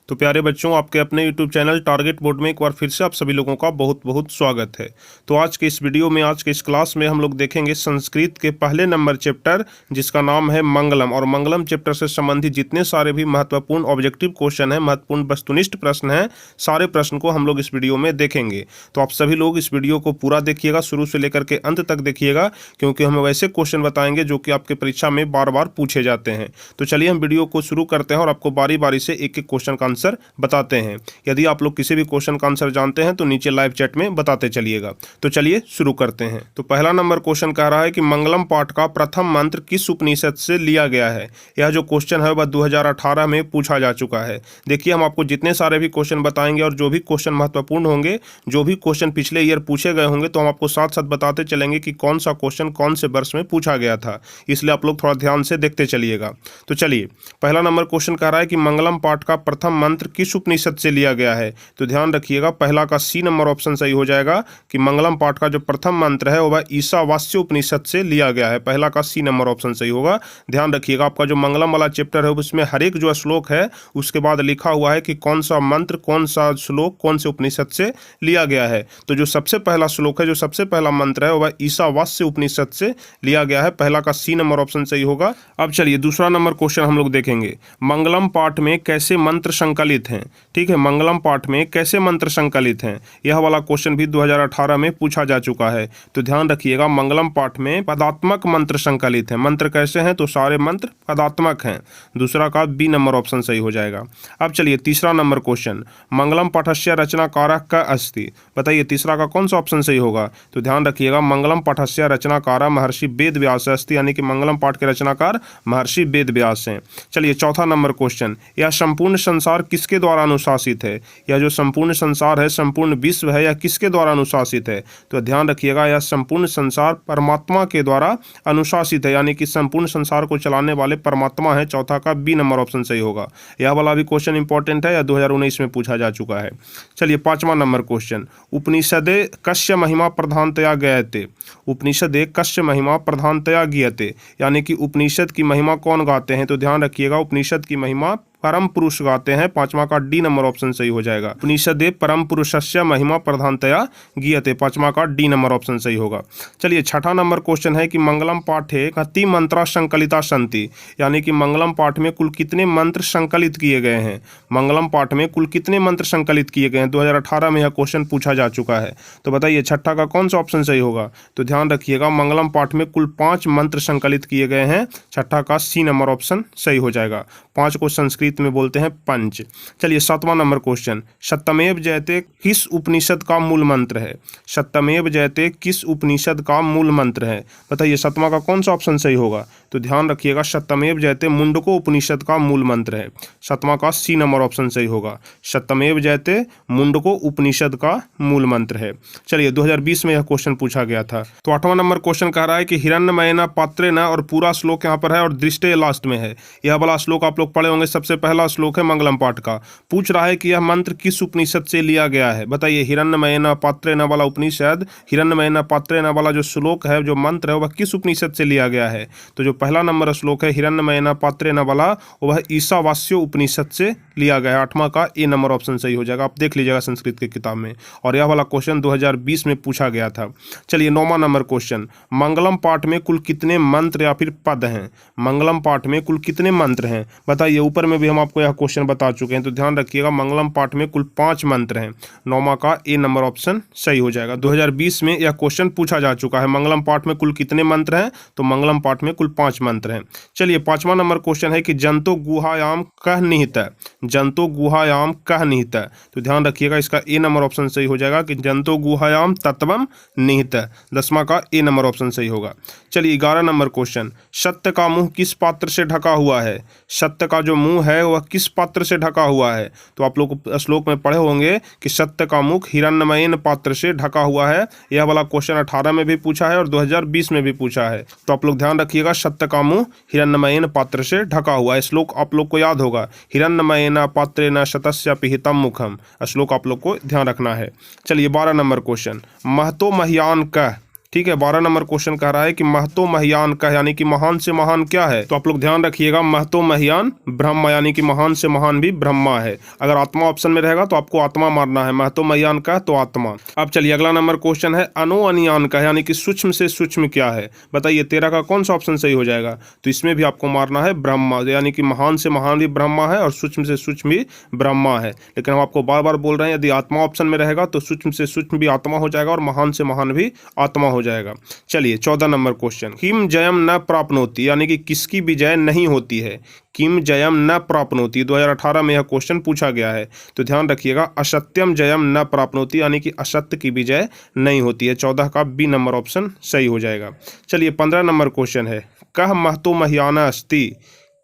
तो प्यारे बच्चों, आपके अपने YouTube चैनल टारगेट बोर्ड में एक बार फिर से आप सभी लोगों का बहुत बहुत स्वागत है। तो आज के इस वीडियो में, आज के इस क्लास में हम लोग देखेंगे संस्कृत के पहले नंबर चैप्टर जिसका नाम है मंगलम। और मंगलम चैप्टर से संबंधित जितने सारे भी महत्वपूर्ण ऑब्जेक्टिव क्वेश्चन हैं, महत्वपूर्ण वस्तुनिष्ठ प्रश्न हैं, सारे प्रश्न को हम लोग इस वीडियो में देखेंगे। तो आप सभी लोग इस वीडियो को पूरा देखिएगा, शुरू से लेकर के अंत तक देखिएगा, क्योंकि हम वैसे क्वेश्चन बताएंगे जो कि आपके परीक्षा में बार बार पूछे जाते हैं। तो चलिए हम वीडियो को शुरू करते हैं और आपको बारी बारी से एक एक क्वेश्चन का आंसर बताते हैं। यदि आप लोग किसी भी क्वेश्चन का आंसर जानते हैं तो नीचे लाइव चैट में बताते चलिएगा। तो चलिए शुरू करते हैं। तो पहला नंबर क्वेश्चन कह रहा है कि मंगलम पाठ का प्रथम मंत्र किस उपनिषद से लिया गया है। यह जो क्वेश्चन है वह 2018 में पूछा जा चुका है। देखिए, हम आपको जितने सारे भी क्वेश्चन बताएंगे और जो भी क्वेश्चन महत्वपूर्ण होंगे, जो भी क्वेश्चन पिछले ईयर पूछे गए होंगे, तो हम आपको साथ साथ बताते चलेंगे कि कौन सा क्वेश्चन कौन से वर्ष में पूछा गया था। इसलिए आप लोग थोड़ा ध्यान से देखते चलिएगा। तो चलिए, पहला नंबर क्वेश्चन कह रहा है कि मंगलम पाठ का प्रथम मंत्र किस उपनिषद से लिया गया है। तो ध्यान रखिएगा, पहला का सी नंबर ऑप्शन सही हो जाएगा कि मंगलम पाठ का जो प्रथम मंत्र है वह ईशावास्य उपनिषद से लिया गया है। पहला का सी नंबर ऑप्शन सही होगा। ध्यान रखिएगा, आपका जो मंगलम वाला चैप्टर है उसमें हर एक जो श्लोक है उसके बाद लिखा हुआ है कि कौन सा मंत्र, कौन सा श्लोक, कौन से उपनिषद से लिया गया है। तो जो सबसे पहला श्लोक है, जो सबसे पहला मंत्र है, वह ईशावास्य उपनिषद से लिया गया है। पहला का सी नंबर ऑप्शन सही होगा। अब चलिए दूसरा नंबर क्वेश्चन हम लोग देखेंगे। मंगलम पाठ में कैसे मंत्र संकलित हैं। ठीक है, मंगलम पाठ में कैसे मंत्र संकलित हैं, यह वाला क्वेश्चन भी 2018 में पूछा जा चुका है। तो ध्यान रखिएगा, मंगलम पाठ में पदात्मक मंत्र संकलित हैं। मंत्र कैसे हैं, तो सारे मंत्र पदात्मक हैं। दूसरा का बी नंबर ऑप्शन सही हो जाएगा। अब चलिए तीसरा नंबर क्वेश्चन, मंगलम पाठस्य रचनाकारः का अस्ति। बताइए तीसरा का कौन सा ऑप्शन सही होगा। तो ध्यान रखिएगा, मंगलम पाठस्य रचनाकारः महर्षि वेद व्यास अस्ति, यानी कि मंगलम पाठ के रचनाकार महर्षि वेद व्यास हैं। चलिए चौथा नंबर क्वेश्चन, यह संपूर्ण संसार किसके द्वारा अनुशासित है। यह जो संपूर्ण संसार है, संपूर्ण विश्व है, यह किसके द्वारा अनुशासित है। तो ध्यान रखिएगा, यह संपूर्ण संसार परमात्मा के द्वारा अनुशासित है, यानी कि संपूर्ण संसार को चलाने वाले परमात्मा है। चौथा का बी नंबर ऑप्शन सही होगा। यह वाला भी क्वेश्चन इंपॉर्टेंट है, यह 2019 में पूछा जा चुका है। चलिए पांचवा नंबर क्वेश्चन, उपनिषदे कस्य महिमा प्रधानतया गयते। उपनिषदे कस्य महिमा प्रधानतया गीयते, यानी कि उपनिषद की महिमा कौन गाते हैं। तो ध्यान रखिएगा, उपनिषद की महिमा परम पुरुष गाते हैं। पांचवा का डी नंबर ऑप्शन सही हो जाएगा। उपनिषदे परम पुरुषस्य महिमा प्रधानतया गीयते, पांचवा का डी नंबर ऑप्शन सही होगा। चलिए छठा नंबर क्वेश्चन है कि मंगलम पाठे कति मंत्रा संकलिता सन्ति, यानी कि मंगलम पाठ में कुल कितने मंत्र संकलित किए गए हैं। मंगलम पाठ में कुल कितने मंत्र संकलित किए गए हैं। 2018 में यह क्वेश्चन पूछा जा चुका है। तो बताइए छठा का कौन सा ऑप्शन सही होगा। तो ध्यान रखिएगा, मंगलम पाठ में कुल 5 मंत्र संकलित किए गए हैं। छठा का सी नंबर ऑप्शन सही हो जाएगा। 5 को संस्कृत में बोलते हैं पंच। चलिए सातवां नंबर क्वेश्चन, सत्यमेव जयते किस उपनिषद का मूल मंत्र है। सत्यमेव जयते किस उपनिषद का मूल मंत्र है। बताइए सातवां का कौन सा ऑप्शन सही होगा। तो ध्यान रखिएगा, सत्यमेव जयते मुंडको उपनिषद का मूल मंत्र है। सातवां का सी नंबर ऑप्शन सही होगा। सत्यमेव जयते मुंडको उपनिषद का मूल मंत्र है। चलिए 2020 में यह क्वेश्चन पूछा गया था। तो आठवां नंबर क्वेश्चन कह रहा है कि हिरण्मयेन पात्रेण, और पूरा श्लोक यहाँ पर है और दृष्टे लास्ट में है। यह वाला श्लोक आप लोग पढ़े होंगे, सबसे पहला श्लोक है मंगलम पाठ का। पूछ रहा है कि यह मंत्र किस उपनिषद से लिया गया है। बताइए हिरण्मयेन पात्रेण वाला उपनिषद, हिरण्मयेन पात्रेण वाला जो श्लोक है, जो मंत्र है, वह किस उपनिषद से लिया गया है। तो जो पहला नंबर श्लोक है हिरण्मयेन पात्रेण वाला, वह ईशावास्य उपनिषद से लिया गया है। आठवां का ए नंबर ऑप्शन सही हो जाएगा। आप देख लीजिएगा संस्कृत की किताब में, और यह वाला क्वेश्चन 2020 में पूछा गया था। चलिए 9वां नंबर क्वेश्चन, मंगलम पाठ में कुल कितने मंत्र या फिर पद हैं। मंगलम पाठ में कुल कितने मंत्र हैं। बताइए, ऊपर में भी हम आपको यह क्वेश्चन बता चुके हैं। तो ध्यान रखिएगा, मंगलम पाठ में कुल 5 मंत्र हैं। 9वां का ए नंबर ऑप्शन सही हो जाएगा। 2020 में यह क्वेश्चन पूछा जा चुका है, मंगलम पाठ में कुल कितने मंत्र हैं। तो मंगलम पाठ में कुल 5 मंत्र हैं। चलिए 5वां नंबर क्वेश्चन है कि जंतो गुहायाम कह निहित है। जंतो गुहायाम कह निहित है। तो ध्यान रखिएगा, इसका ए नंबर ऑप्शन सही हो जाएगा कि जंतो गुहायाम तत्वम निहित है। 10वां का ए नंबर ऑप्शन सही होगा। चलिए 11 नंबर क्वेश्चन, सत्य का मुंह किस पात्र से ढका हुआ है। सत्य का जो मुंह है वह किस पात्र से ढका हुआ है। तो आप लोग श्लोक में पढ़े होंगे कि सत्य का मुख हिरण्मयेन पात्र से ढका हुआ है। यह वाला क्वेश्चन 18 में भी पूछा है और 2020 में भी पूछा है। तो आप लोग ध्यान रखिएगा, सत्य का मुंह हिरण्मयेन पात्र से ढका हुआ है। श्लोक आप लोग को याद होगा, हिरण्मयेन पात्रेण शतस्य पिहितम मुखम। श्लोक आप लोग को ध्यान रखना है। चलिए 12 नंबर क्वेश्चन, महतो मह्यान कह। ठीक है। 12 नंबर क्वेश्चन कह रहा है कि महतो महियान का यानी कि महान से महान क्या है? तो आप लोग ध्यान रखिएगा, महतो महियान ब्रह्मा यानी कि महान से महान भी ब्रह्मा है। अगर आत्मा ऑप्शन में रहेगा तो आपको आत्मा मारना है, महतो महियान का तो आत्मा। अब चलिए अगला नंबर क्वेश्चन है अणु अनियान का यानी कि सूक्ष्म से सूक्ष्म क्या है? बताइए 13 का कौन सा ऑप्शन सही हो जाएगा? तो इसमें भी आपको मारना है ब्रह्मा, यानी कि महान से महान भी ब्रह्मा है और सूक्ष्म से सूक्ष्म भी ब्रह्मा है। लेकिन हम आपको बार बार बोल रहे हैं, यदि आत्मा ऑप्शन में रहेगा तो सूक्ष्म से सूक्ष्म भी आत्मा हो जाएगा और महान से महान भी आत्मा हो जाएगा। चलिए 14 नंबर क्वेश्चन, किम जयम न प्राप्नोति यानी कि किसकी विजय नहीं होती है? किम जयम न प्राप्नोति 2018 में यह क्वेश्चन पूछा गया है। तो ध्यान रखिएगा, असत्यम जयम न प्राप्नोति यानी कि असत्य की विजय नहीं होती है। 14 का बी नंबर ऑप्शन सही हो जाएगा। चलिए 15 नंबर क्वेश्चन है, कह महतो महियाना अस्ति,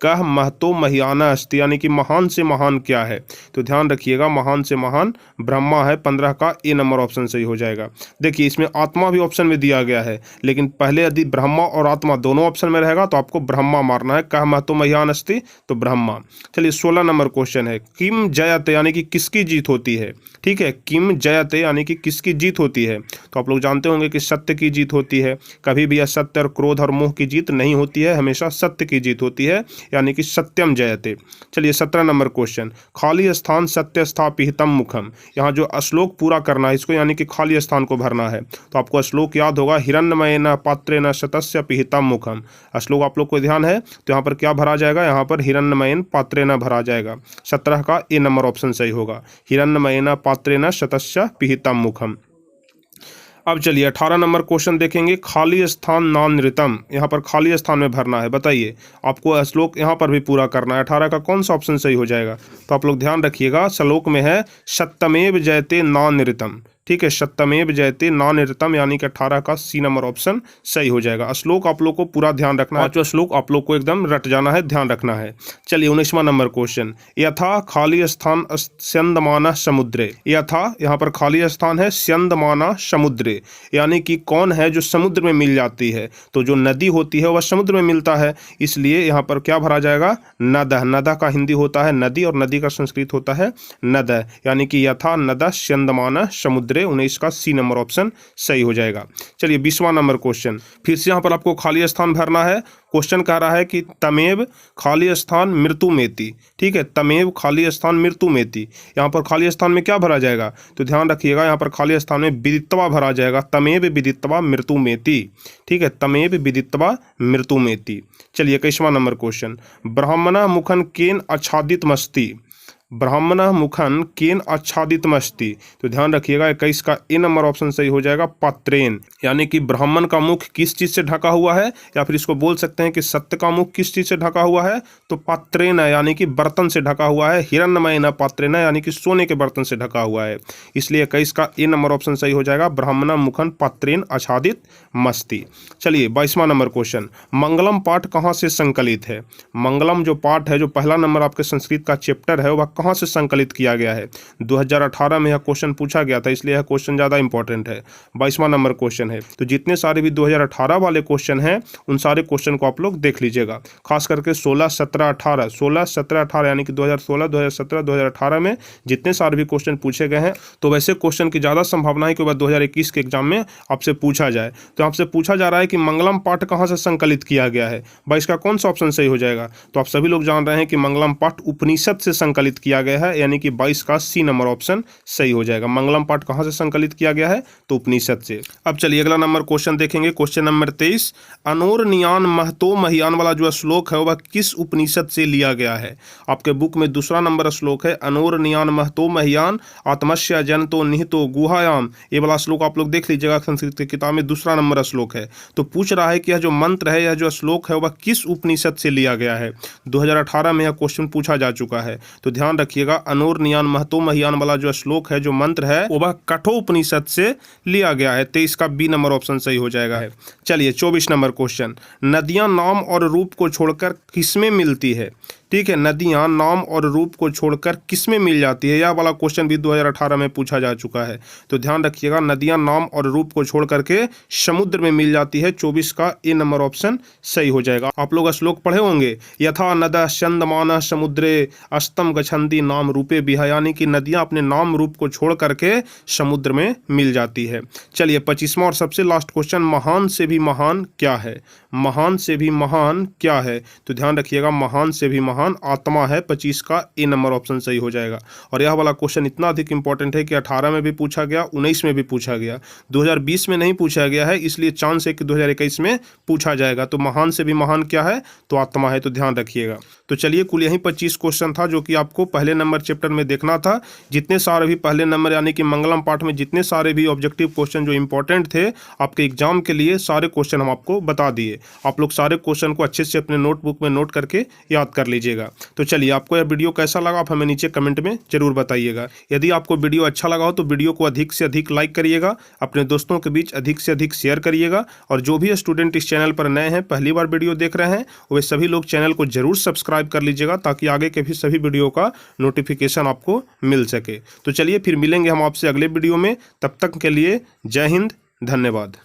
कह महतो महियाना अस्ति यानी कि महान से महान क्या है? तो ध्यान रखिएगा, महान से महान ब्रह्मा है। 15 का ए नंबर ऑप्शन सही हो जाएगा। देखिए इसमें आत्मा भी ऑप्शन में दिया गया है, लेकिन पहले यदि ब्रह्मा और आत्मा दोनों ऑप्शन में रहेगा तो आपको ब्रह्मा मारना है। कह महतो महियान अस्ति तो ब्रह्मा। चलिए 16 नंबर क्वेश्चन है, किम जयत यानी कि किसकी जीत होती है? ठीक है, किम जयत यानी कि किसकी जीत होती है? तो आप लोग जानते होंगे कि सत्य की जीत होती है। कभी भी असत्य और क्रोध और मोह की जीत नहीं होती है, हमेशा सत्य की जीत होती है, यानी कि सत्यम जयते। चलिए 17 नंबर क्वेश्चन, खाली स्थान सत्य स्थापिहितम मुखम। यहाँ जो श्लोक पूरा करना है इसको, यानी कि खाली स्थान को भरना है। तो आपको श्लोक याद होगा, हिरण्मयेन पात्रेण शतस्य पिहितम मुखम। श्लोक आप लोग को ध्यान है तो यहाँ पर क्या भरा जाएगा? यहाँ पर हिरण्मयेन पात्रेण भरा जाएगा। 17 का ए नंबर ऑप्शन सही होगा, हिरण्मयेन पात्रेण शतस्य पिहितम मुखम। अब चलिए 18 नंबर क्वेश्चन देखेंगे, खाली स्थान नानृतम। यहाँ पर खाली स्थान में भरना है। बताइए आपको श्लोक यहाँ पर भी पूरा करना है। 18 का कौन सा ऑप्शन सही हो जाएगा? तो आप लोग ध्यान रखिएगा, श्लोक में है सत्यमेव जयते नानृतम। ठीक है, सत्यमेव जयते नानृतम यानी कि 18 का सी नंबर ऑप्शन सही हो जाएगा। श्लोक आप लोग को पूरा ध्यान रखना है, जो श्लोक आप लोग को एकदम रट जाना है, ध्यान रखना है। चलिए 19वां नंबर क्वेश्चन, यथा खाली स्थान स्यंदमाना समुद्रे। यथा यहाँ पर खाली स्थान है स्यंदमाना समुद्रे, यानी कि कौन है जो समुद्र में मिल जाती है? तो जो नदी होती है वह समुद्र में मिलता है, इसलिए यहाँ पर क्या भरा जाएगा? नद। नद का हिंदी होता है नदी और नदी का संस्कृत होता है नद, यानी कि यथा नद स्यंदमाना समुद्रे। 19 का सी नंबर ऑप्शन सही हो जाएगा। चलिए 20वां नंबर क्वेश्चन, फिर से यहाँ पर आपको खाली स्थान भरना है। क्वेश्चन कह रहा है कि तमेव खाली स्थान मृत्यु मेति। ठीक है, तमेव खाली स्थान मृत्यु मेति। यहाँ पर खाली स्थान में क्या भरा जाएगा? तो ध्यान रखिएगा, यहाँ पर खाली स्थान में विदित्वा भरा जाएगा, तमेव विदित्वा मृत्यु मेति। ठीक है, तमेव विदित्वा मृत्यु मेति। चलिए 21वां नंबर क्वेश्चन, ब्राह्मण मुखन केन आच्छादित मस्ति। ब्राह्मण मुखन केन आच्छादितमस्ति। तो ध्यान रखिएगा 21 का ए नंबर ऑप्शन सही हो जाएगा, पात्रेन। यानी कि ब्राह्मण का मुख किस चीज से ढका हुआ है, या फिर इसको बोल सकते हैं कि सत्य का मुख किस चीज से ढका हुआ है? तो पात्रेन यानी कि बर्तन से ढका हुआ है। हिरण्मयेन पात्रेन यानी कि सोने के बर्तन से ढका हुआ है, इसलिए 21 का ए नंबर ऑप्शन सही हो जाएगा, ब्राह्मण मुखन पात्रेन आच्छादित मस्ति। चलिए 22वां नंबर क्वेश्चन, मंगलम पाठ कहाँ से संकलित है? मंगलम जो पाठ है, जो पहला नंबर आपके संस्कृत का चैप्टर है, वह कहाँ से संकलित किया गया है? 2018 में यह क्वेश्चन पूछा गया था, इसलिए यह क्वेश्चन ज़्यादा इंपॉर्टेंट है। 22वां नंबर क्वेश्चन है। तो जितने सारे भी 2018 वाले क्वेश्चन हैं उन सारे क्वेश्चन को आप लोग देख लीजिएगा, खास करके 16, 17, 18, 16, 17, 18 यानी कि 2016, 2017, 2018 में जितने सारे भी क्वेश्चन पूछे गए हैं, तो वैसे क्वेश्चन की ज़्यादा संभावना है कि वह 2021 के एग्जाम में आपसे पूछा जाए। तो आपसे पूछा जा रहा है कि मंगलम पाठ कहाँ से संकलित किया गया है। 22 का कौन सा ऑप्शन सही हो जाएगा? तो आप सभी लोग जान रहे हैं कि मंगलम पाठ उपनिषद से संकलित किया गया है, यानी कि 22 का सी नंबर ऑप्शन सही हो जाएगा। मंगलम पाठ कहां से संकलित किया गया है? तो उपनिषद से। अब चलिए अगला नंबर क्वेश्चन देखेंगे, क्वेश्चन नंबर 23, अनोर नियान महतो महियान वाला जो श्लोक है वह किस उपनिषद से लिया गया है? आपके बुक में दूसरा नंबर श्लोक है, अनोर नियान महतो महियान आत्मस्य जनतो निहितो गुहायाम। ये वाला श्लोक आप लोग देख लीजिएगा, संस्कृत की किताब में दूसरा नंबर श्लोक है। तो पूछ रहा है कि यह जो मंत्र है, यह जो श्लोक है वह किस उपनिषद से लिया गया है? 2018 में यह क्वेश्चन पूछा जा चुका है। तो ध्यान रखिएगा, अनोर नियान महतो महियान वाला जो श्लोक है, जो मंत्र है, वह कठोपनिषद से लिया गया है। 23 का बी नंबर ऑप्शन सही हो जाएगा। चलिए 24 नंबर क्वेश्चन, नदियां नाम और रूप को छोड़कर किसमें मिलती है? ठीक है, नदियां नाम और रूप को छोड़कर किसमें मिल जाती है? यह वाला क्वेश्चन भी 2018 में पूछा जा चुका है। तो ध्यान रखिएगा, नदियां नाम और रूप को छोड़ करके समुद्र में मिल जाती है। 24 का ए नंबर ऑप्शन सही हो जाएगा। आप लोग श्लोक पढ़े होंगे, यथा नदः चंदमानः समुद्रे अस्तम गच्छन्ति नाम रूपे बिहा, यानी कि नदियां अपने नाम रूप को छोड़ करके समुद्र में मिल जाती है। चलिए 25वां और सबसे लास्ट क्वेश्चन, महान से भी महान क्या है? महान से भी महान क्या है? तो ध्यान रखिएगा, महान से भी महान आत्मा है। 25 का ए नंबर ऑप्शन सही हो जाएगा। और यह वाला क्वेश्चन इतना अधिक इंपॉर्टेंट है कि 18 में भी पूछा गया, 19 में भी पूछा गया, 2020 में नहीं पूछा गया है, इसलिए चांस है कि 2021 में पूछा जाएगा। तो महान से भी महान क्या है? तो आत्मा है। तो ध्यान रखिएगा। तो चलिए, कुल यही 25 क्वेश्चन था जो कि आपको पहले नंबर चैप्टर में देखना था। जितने सारे भी पहले नंबर यानी कि मंगलम पाठ में जितने सारे भी ऑब्जेक्टिव क्वेश्चन जो इंपॉर्टेंट थे आपके एग्जाम के लिए, सारे क्वेश्चन हम आपको बता दिए। आप लोग सारे क्वेश्चन को अच्छे से अपने नोटबुक में नोट करके याद कर लीजिएगा। तो चलिए, आपको यह वीडियो कैसा लगा आप हमें नीचे कमेंट में जरूर बताइएगा। यदि आपको वीडियो अच्छा लगा हो तो वीडियो को अधिक से अधिक लाइक करिएगा, अपने दोस्तों के बीच अधिक से अधिक शेयर करिएगा। और जो भी स्टूडेंट इस चैनल पर नए हैं, पहली बार वीडियो देख रहे हैं, वे सभी लोग चैनल को जरूर सब्सक्राइब कर लीजिएगा ताकि आगे के भी सभी वीडियो का नोटिफिकेशन आपको मिल सके। तो चलिए, फिर मिलेंगे हम आपसे अगले वीडियो में। तब तक के लिए जय हिंद, धन्यवाद।